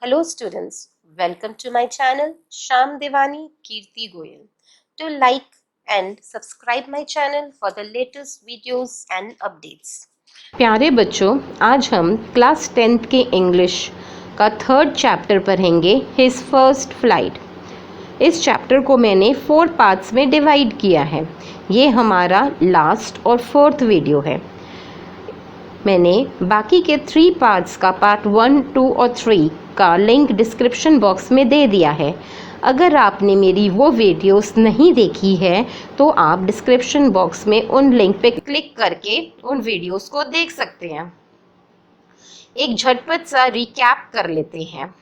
Hello students, welcome to my channel Sham Devani Kirti Goyal. Do like and subscribe my channel for the latest videos and updates. प्यारे बच्चों, आज हम class 10th के English का 3rd chapter पढ़ेंगे his first flight. इस chapter को मैंने 4 पार्ट्स में डिवाइड किया है। ये हमारा लास्ट और 4th वीडियो है। मैंने बाकी के 3 पार्ट्स का पार्ट 1, 2 और 3 का लिंक डिस्क्रिप्शन बॉक्स में दे दिया है। अगर आपने मेरी वो वीडियोस नहीं देखी है तो आप डिस्क्रिप्शन बॉक्स में उन लिंक पे क्लिक करके उन वीडियोस को देख सकते हैं। एक झटपट सा रिकैप कर लेते हैं।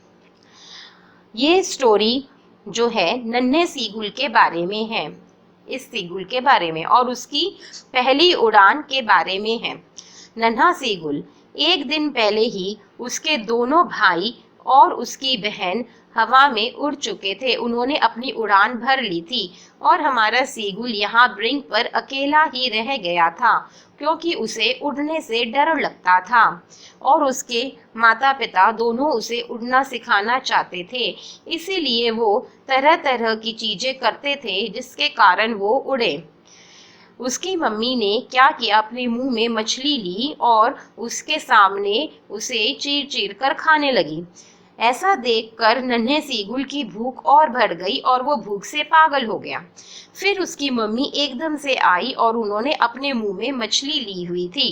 ये स्टोरी जो है नन्हे सीगुल के बारे में है, इस सीगुल के बारे में और उसकी पहली उड़ान के बारे में है। नन्हा सीगुल एक दिन पहले ही उसके दोनों भाई और उसकी बहन हवा में उड़ चुके थे। उन्होंने अपनी उड़ान भर ली थी और हमारा सीगुल यहाँ ब्रिंक पर अकेला ही रह गया था क्योंकि उसे उड़ने से डर लगता था और उसके माता पिता दोनों उसे उड़ना सिखाना चाहते थे। इसीलिए वो तरह तरह की चीजें करते थे जिसके कारण वो उड़े। उसकी मम्मी ने क्या किया, अपने मुंह में मछली ली और उसके सामने उसे चीर चीर कर खाने लगी। ऐसा देखकर नन्हे सीगुल की भूख और बढ़ गई और वो भूख से पागल हो गया। फिर उसकी मम्मी एकदम से आई और उन्होंने अपने मुंह में मछली ली हुई थी।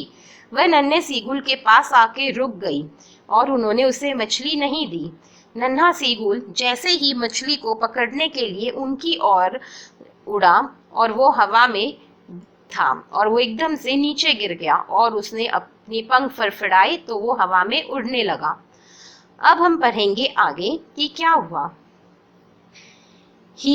वह नन्हे सीगुल के पास आके रुक गई और उन्होंने उसे मछली नहीं दी। नन्हा सीगुल जैसे ही मछली को पकड़ने के लिए उनकी ओर उड़ा और वो हवा में था और वो एकदम से नीचे गिर गया और उसने अपने पंख फड़फड़ाए तो वो हवा में उड़ने लगा। अब हम पढ़ेंगे आगे कि क्या हुआ। He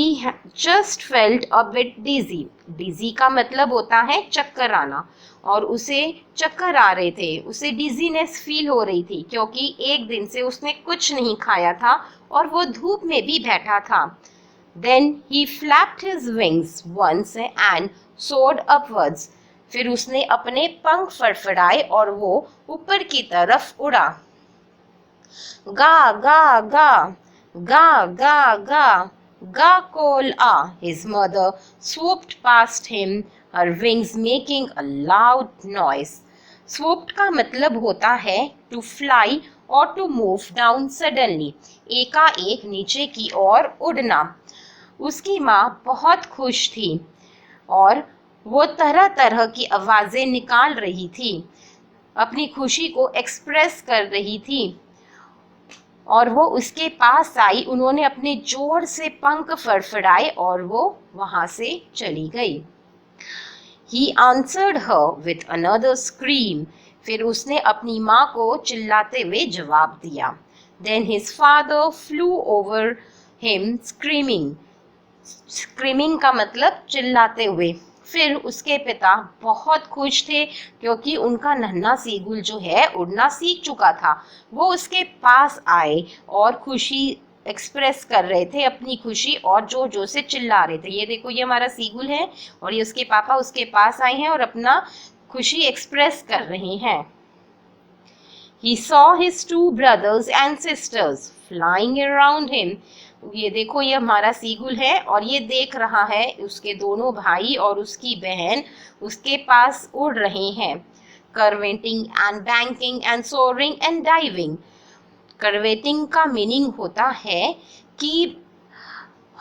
just felt a bit dizzy. Dizzy का मतलब होता है चक्कर आना और उसे चक्कर आ रहे थे, उसे डिजीनेस फील हो रही थी क्योंकि एक दिन से उसने कुछ नहीं खाया था और वो धूप में भी बैठा था। Then he flapped his wings once and soared upwards. फिर उसने अपने पंख फड़फड़ाए और वो ऊपर की तरफ उड़ा। गा गा गा गा गा गा गा call a. His mother swooped past him, her wings making a loud noise. Swooped का मतलब होता है to fly और to move down suddenly, एकाएक नीचे की ओर उड़ना। उसकी माँ बहुत खुश थी और वो तरह तरह की आवाजें निकाल रही थी, अपनी खुशी को एक्सप्रेस कर रही थी और वो उसके पास आई। उन्होंने अपने जोर से पंख फड़फड़ाए और वो वहां से चली गई। He answered her with another scream. फिर उसने अपनी माँ को चिल्लाते हुए जवाब दिया। Then his father flew over him screaming. Screaming का मतलब चिल्लाते हुए। फिर उसके पिता बहुत खुश थे क्योंकि उनका नन्हा सीगुल जो है उड़ना सीख चुका था। वो उसके पास आए और खुशी एक्सप्रेस कर रहे थे, अपनी खुशी, और जोर जोर से चिल्ला रहे थे। ये देखो, ये हमारा सीगुल है और ये उसके पापा उसके पास आए हैं और अपना खुशी एक्सप्रेस कर रहे हैं। He saw his two brothers and sisters flying around him. ये देखो, ये हमारा सीगुल है और ये देख रहा है उसके दोनों भाई और उसकी बहन उसके पास उड़ रहे हैं। Curveting and banking and soaring and diving. Curveting का मीनिंग होता है कि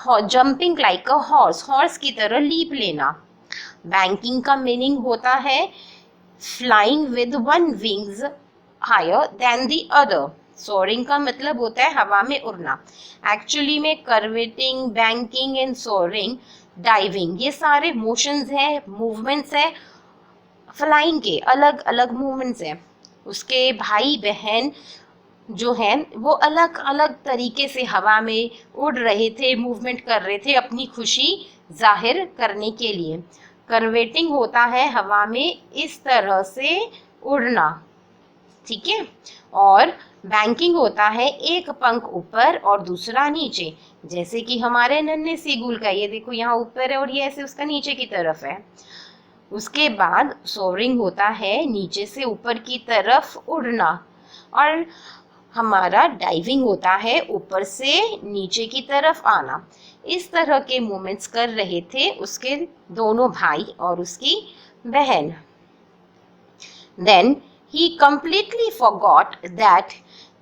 jumping like a horse, horse की तरह लीप लेना। बैंकिंग का मीनिंग होता है flying with one wings higher than the other. Soaring का मतलब होता है हवा में उड़ना। एक्चुअली में curveting, banking and soaring, diving, ये सारे मोशंस हैं, मूवमेंट्स हैं। फ्लाइंग के अलग अलग मूवमेंट्स हैं। उसके भाई बहन जो हैं वो अलग अलग तरीके से हवा में उड़ रहे थे, मूवमेंट कर रहे थे अपनी खुशी जाहिर करने के लिए। कर्वेटिंग होता है हवा में इस तरह से उड़ना, ठीक है। और बैंकिंग होता है एक पंख ऊपर और दूसरा नीचे, जैसे कि हमारे नन्हे सीगुल का, ये देखो यहाँ ऊपर है और ये ऐसे उसका नीचे की तरफ है। उसके बाद सोरिंग होता है नीचे से ऊपर की तरफ उड़ना। और हमारा डाइविंग होता है, ऊपर से नीचे की तरफ आना। इस तरह के मूवमेंट्स कर रहे थे उसके दोनों भाई और उसकी बहन। Then he completely forgot that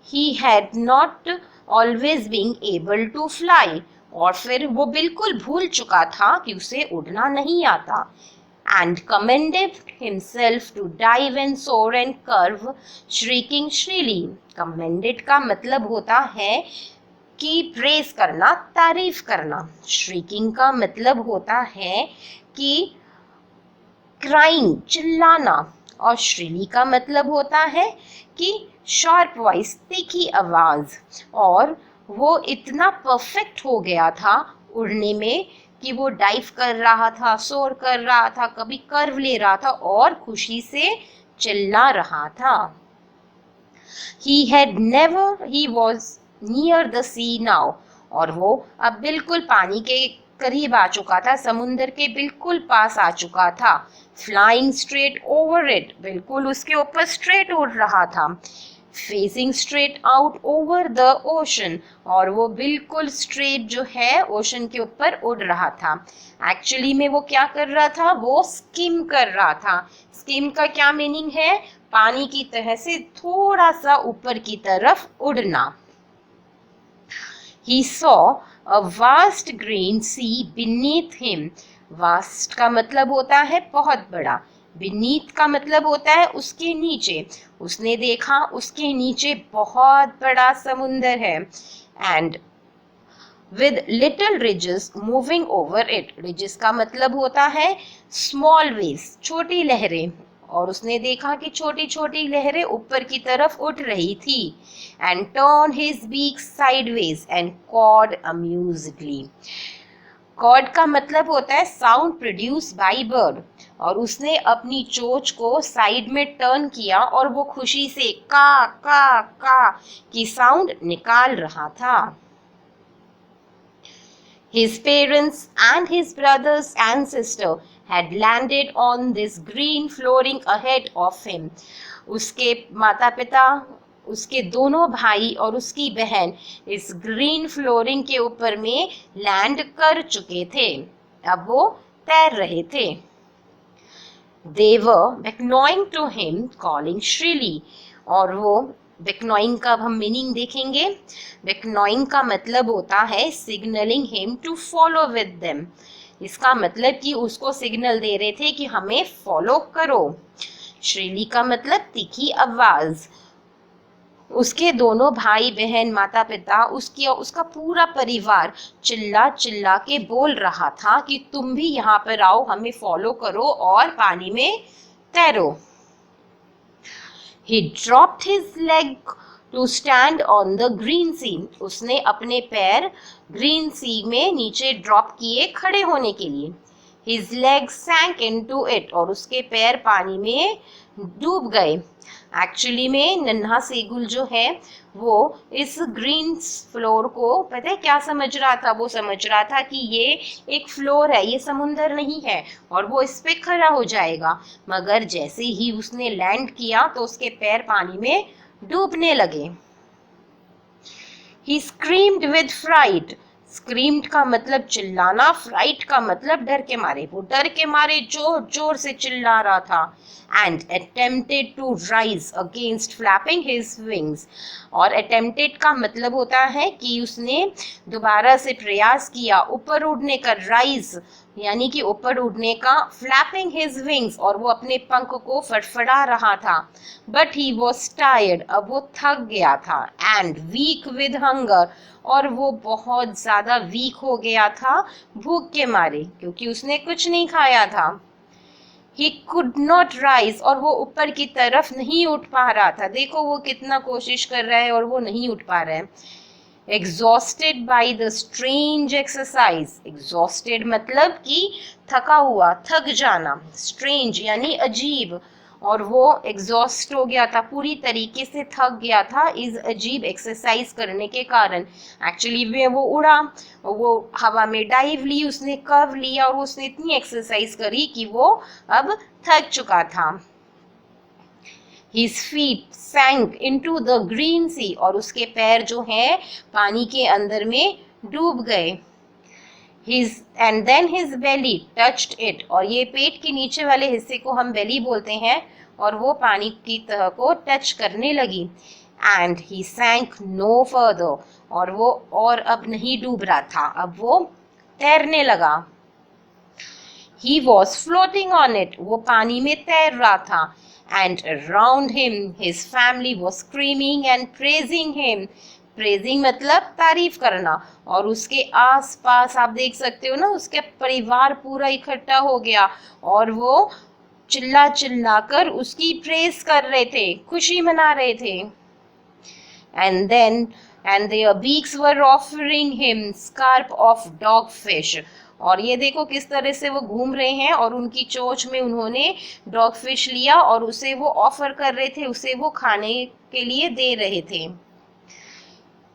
he had not always been able to fly. और फिर वो बिल्कुल भूल चुका था कि उसे उड़ना नहीं आता। And commended himself to dive and soar and curve, shrieking shrilly. Commended का मतलब होता है कि प्रेस करना, तारीफ करना। Shrieking का मतलब होता है कि क्राइंग, चिल्लाना। और श्रीली का मतलब होता है कि शार्प वॉइस, तीखी आवाज। और वो इतना परफेक्ट हो गया था उड़ने में कि वो डाइव कर रहा था, सोर कर रहा था, कभी कर्व ले रहा था और खुशी से चिल्ला रहा था। He was near the sea now. और वो अब बिल्कुल पानी के करीब आ चुका था, समुंदर के बिल्कुल पास आ चुका था। Flying straight over it, बिल्कुल उसके ऊपर स्ट्रेट उड़ रहा था। Facing straight out over the ocean, और वो बिल्कुल स्ट्रेट जो है ओशन के ऊपर उड़ रहा था। एक्चुअली में वो क्या कर रहा था, वो स्किम कर रहा था। स्किम का क्या मीनिंग है, पानी की तरह से थोड़ा सा ऊपर की तरफ उड़ना। He saw a vast green sea beneath him. Vast का मतलब होता है बहुत बड़ा, beneath का मतलब होता है उसके नीचे। उसने देखा उसके नीचे बहुत बड़ा समुंदर है। And with little ridges moving over it. Ridges का मतलब होता है small waves, छोटी लहरें। और उसने देखा कि छोटी छोटी लहरें ऊपर की तरफ उठ रही थी। And turned his beak sideways and cawed amusedly. Cawed का मतलब होता है साउंड प्रोड्यूस बाय बर्ड। और उसने अपनी चोंच को साइड में टर्न किया और वो खुशी से का की साउंड निकाल रहा था। His parents and his brothers and sister had landed on this green flooring ahead of him. उसके माता पिता, उसके दोनों भाई और उसकी बहन इस ग्रीन फ्लोरिंग के ऊपर में लैंड कर चुके थे। अब वो तैर रहे थे। They were beckoning to him, calling shrilly. और वो beckoning का हम मीनिंग देखेंगे। beckoning का मतलब होता है signalling him to follow with them. इसका मतलब कि उसको सिग्नल दे रहे थे कि हमें फॉलो करो। श्रीली का मतलब तीखी आवाज। उसके दोनों भाई बहन, माता पिता, उसका पूरा परिवार चिल्ला चिल्ला के बोल रहा था कि तुम भी यहाँ पर आओ, हमें फॉलो करो और पानी में तैरो। He dropped his leg to stand on the green sea. उसने अपने पैर ग्रीन सी में नीचे ड्रॉप किए खड़े होने के लिए। His legs sank into it, और उसके पैर पानी में डूब गए। एक्चुअली में नन्हा सेगुल जो है वो इस ग्रीन फ्लोर को पता है क्या समझ रहा था, वो समझ रहा था कि ये एक फ्लोर है, ये समुंदर नहीं है और वो इस पे खड़ा हो जाएगा। मगर जैसे ही उसने लैंड किया तो उसके पैर पानी में डूबने लगे। He screamed with fright. Screamed का मतलब चिल्लाना, फ्राइट का मतलब डर के मारे। वो डर के मारे जोर जोर से चिल्ला रहा था। And attempted to rise against flapping his wings. और अटेम्प्टेड का मतलब होता है कि उसने दोबारा से प्रयास किया ऊपर उड़ने का, राइज यानी कि ऊपर उड़ने का, फ्लैपिंग हिज विंग्स और वो अपने पंख को फड़फड़ा रहा था। बट ही वॉज टायर्ड, अब वो थक गया था। एंड वीक विद हंगर, और वो बहुत ज्यादा वीक हो गया था भूख के मारे, क्योंकि उसने कुछ नहीं खाया था। He could not rise, और वो ऊपर की तरफ नहीं उठ पा रहा था। देखो वो कितना कोशिश कर रहा है और वो नहीं उठ पा रहा है। Exhausted by the strange exercise. Exhausted मतलब कि थका हुआ, थक जाना। Strange यानी अजीब, और वो एग्जॉस्ट हो गया था, पूरी तरीके से थक गया था इस अजीब एक्सरसाइज करने के कारण। एक्चुअली में वो उड़ा, वो हवा में डाइव ली, उसने कर्व लिया और उसने इतनी एक्सरसाइज करी कि वो अब थक चुका था। His feet sank into the green sea, और उसके पैर जो हैं पानी के अंदर में डूब गए. And then his belly touched it, और ये पेट के नीचे वाले हिस्से को हम belly बोलते हैं, और वो पानी की तह को टच करने लगी. And he sank no further, और वो और अब नहीं डूब रहा था, अब वो तैरने लगा. He was floating on it, वो पानी में तैर रहा था. And around him his family was screaming and praising him. Praising मतलब तारीफ करना. और उसके आस पास आप देख सकते हो ना, उसके परिवार पूरा इकट्ठा हो गया और वो चिल्ला चिल्ला कर उसकी प्रेज कर रहे थे, खुशी मना रहे थे. And their beaks were offering him scarp of dogfish. और ये देखो किस तरह से वो घूम रहे हैं और उनकी चोंच में उन्होंने डॉगफिश लिया और उसे वो ऑफर कर रहे थे, उसे वो खाने के लिए दे रहे थे.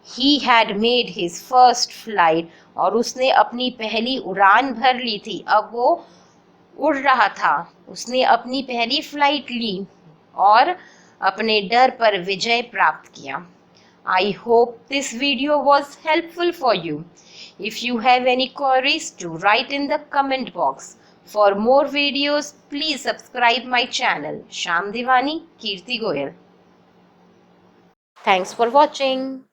He had made his first flight, और उसने अपनी पहली उड़ान भर ली थी. अब वो उड़ रहा था, उसने अपनी पहली फ्लाइट ली और अपने डर पर विजय प्राप्त किया. I hope this video was helpful for you. If you have any queries, to write in the comment box. For more videos, please subscribe my channel, Sham Divani, Kirti Goyal. Thanks for watching.